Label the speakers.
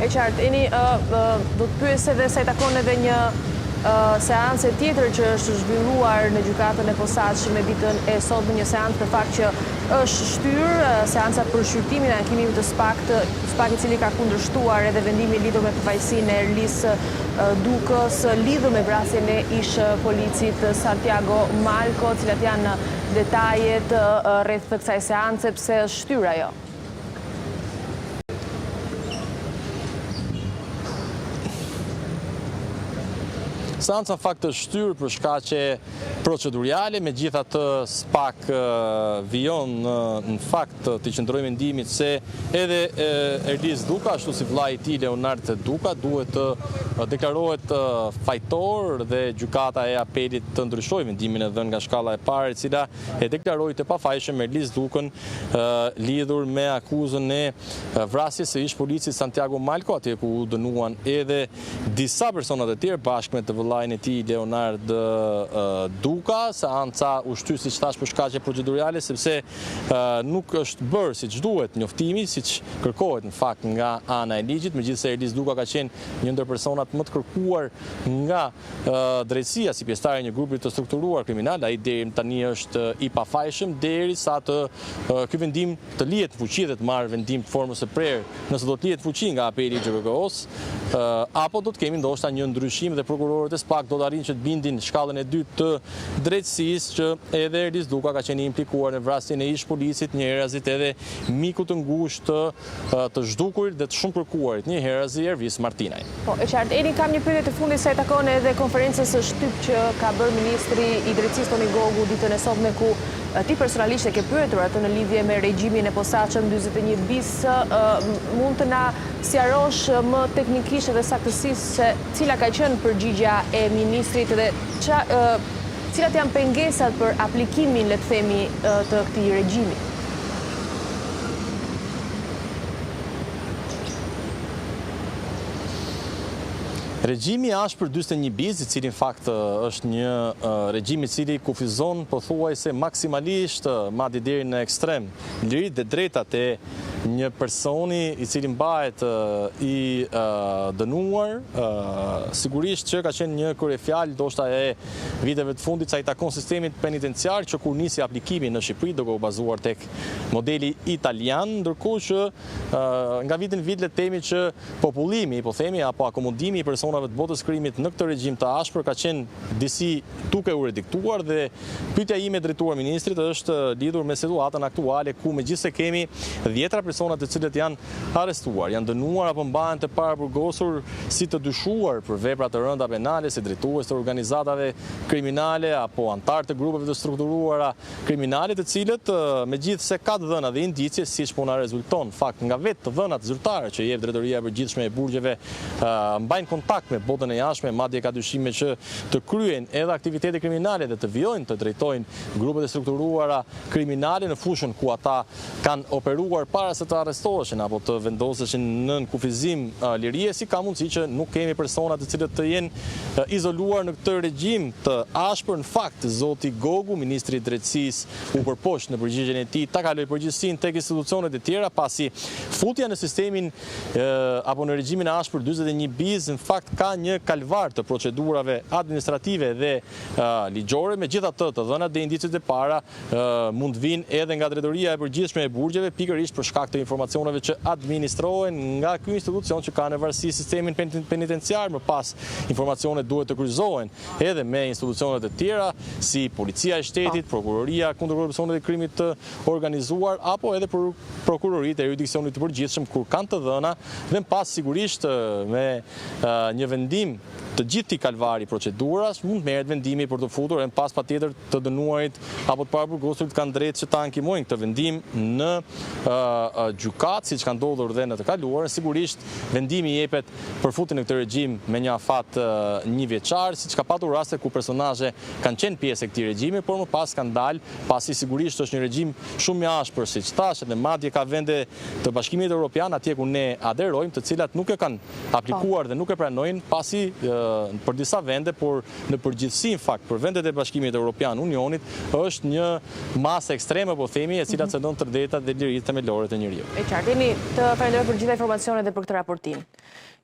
Speaker 1: E qartë, do të pyes edhe se takon edhe një seancë tjetër që është zhvilluar në gjykatën e posaçme ditën e sotme, një seancë për fakt që është shtyrë, seanca për shqyrtimin e ankimit të SPAK, i cili ka kundërshtuar edhe vendimin lidhur me përfaqësinë e Erlis Dukës, lidhur me vrasjen e ish policit Santiago Malco, cilat janë detajet rreth kësaj seance, pse është shtyr ajo?
Speaker 2: Seanca në fakt është shtyr për shkaqe procedurale, megjithatë SPAK vijon në fakt të qëndrojë mendimit se edhe Erlis Duka, ashtu si vllai i tij Leonard Duka, duhet të deklarohet fajtor dhe gjykata e apelit të ndryshojë vendimin e dhënë nga shkalla e parë, e cila e deklaroi të pafajshëm Erlis Dukën lidhur me akuzën e vrasjes së ish policit Santiago Malco, atje ku u dënuan edhe disa persona të tjerë bashkë me të vëllain e tij Leonard Duka. Seanca u shty, siç thash, për shkaqe procedurale, sepse nuk është bërë siç duhet njoftimi, siç kërkohet në fakt nga ana e ligjit, megjithëse Erlis Duka ka qenë një ndër personat më të kërkuar nga drejtësia si pjesëtar e një grupi të strukturuar kriminal. Ai deri tani është i pafajshëm derisa ky vendim të lihet në fuqi dhe të marrë vendim të formës së prerë, nëse do të lihet në fuqi nga apeli i GKK-s, apo do të kemi ndoshta një ndryshim dhe prokurorët e SPAK do të arrijnë që të bindin shkallën e dytë të drejtësisë që edhe Erlis Duka ka qenë implikuar në vrasjen e ish policit, një herazit edhe miku të ngushtë të zhdukurit dhe të shumë kërkuarit, një herazi Ervis Martinaj.
Speaker 1: Po, e qartë, Eni, kam një pyetje të fundit sa i takon edhe konferencës së shtyp që ka bërë ministri i drejtësisë Toni Gogu ditën e sotme, ku ti personalisht e ke pyetur atë në lidhje me regjimin e posaçëm 41 bis, mund të na sqarosh më teknikisht edhe saktësisht se cila ka qenë përgjigjja e ministrit dhe cilat janë pengesat për aplikimin, le të themi, të këtij regjimi?
Speaker 2: Regjimi ashpër 41 bis, i cili në fakt është një regjim i cili kufizon pothuajse maksimalisht, madje deri në ekstrem, liritë dhe drejtat e një personi i cili mbahet i dënuar, sigurisht që ka qenë një kryefjalë ndoshta e viteve të fundit sa i takon sistemit penitenciar, që kur nisi aplikimi në Shqipëri duke u bazuar tek modeli italian, ndërkohë që nga vit në vit le të themi që popullimi, po themi, apo akomodimi i personave të botës krimit në këtë regjim të ashpër ka qenë disi duke u rediktuar, dhe pyetja ime drejtuar ministrit është lidhur me situatën aktuale ku megjithëse kemi 10 personat të cilët janë arrestuar, janë dënuar apo mbahen të paraburgosur si të dyshuar për vepra të rënda penale, si drejtues të organizatave kriminale apo antar të grupeve të strukturuara kriminale, të cilët megjithëse ka të dhëna dhe indicie, siç po na rezulton fakt nga vetë të dhënat zyrtare që jep Drejtoria e Përgjithshme e Burgjeve, mbajnë kontakt me botën e jashtme, madje ka dyshime që të kryen edhe aktivitete kriminale dhe të vijojnë të drejtojnë grupet e strukturuara kriminale në fushën ku ata kanë operuar para se të arrestoheshin apo të vendoseshin në kufizim lirie, si ka mundësi që nuk kemi persona të cilët të jenë izoluar në këtë regjim të ashpër. Në fakt, zoti Gogu, ministri i drejtësisë, u përpoq në përgjigjen e tij ta kaloj përgjegjësinë tek institucionet e tjera, pasi futja në sistemin apo në regjimin e ashpër 41 bis në fakt ka një kalvar të procedurave administrative dhe ligjore. Megjithatë, të dhënat dhe indicet e para mund vinë edhe nga Drejtoria e Përgjithshme e Burgjeve, pikërisht për shkak të informacioneve që administrohen nga ky institucion që ka në varësi sistemin penitenciar. Më pas, informacionet duhet të kryqëzohen edhe me institucionet e tjera, si Policia e Shtetit, Prokuroria kundër korrupsionit dhe krimit të organizuar, apo edhe për prokuroritë e jurisdiksionit të përgjithshëm kur kanë të dhëna, dhe më pas sigurisht me një vendim të gjithë këtij kalvari proceduras mund merret vendimi për të futur e më pas patjetër të dënuarit apo të paraburgosurit kanë drejtë që ta ankimojnë këtë vendim në gjykat, siç ka ndodhur dhe në të kaluarën. Sigurisht vendimi jepet për futjen në këtë regjim me një afat një vjeçar, siç ka patur raste ku personazhe kanë qenë pjesë e këtij regjimi, por më pas kanë dalë, pasi sigurisht është një regjim shumë i ashpër, siç thash, dhe madje ka vende të Bashkimit Evropian atje ku ne aderojmë, të cilat nuk e kanë aplikuar dhe nuk e pranojnë, pasi për disa vende, por në përgjithësi në fakt për vendet e Bashkimit Evropian Unionit është një masë ekstreme, po themi, e cila cedon të drejtat dhe liritë themelore të njeriu.
Speaker 1: E qartë, jeni të falenderoj për gjitha informacionet dhe për këtë raportim.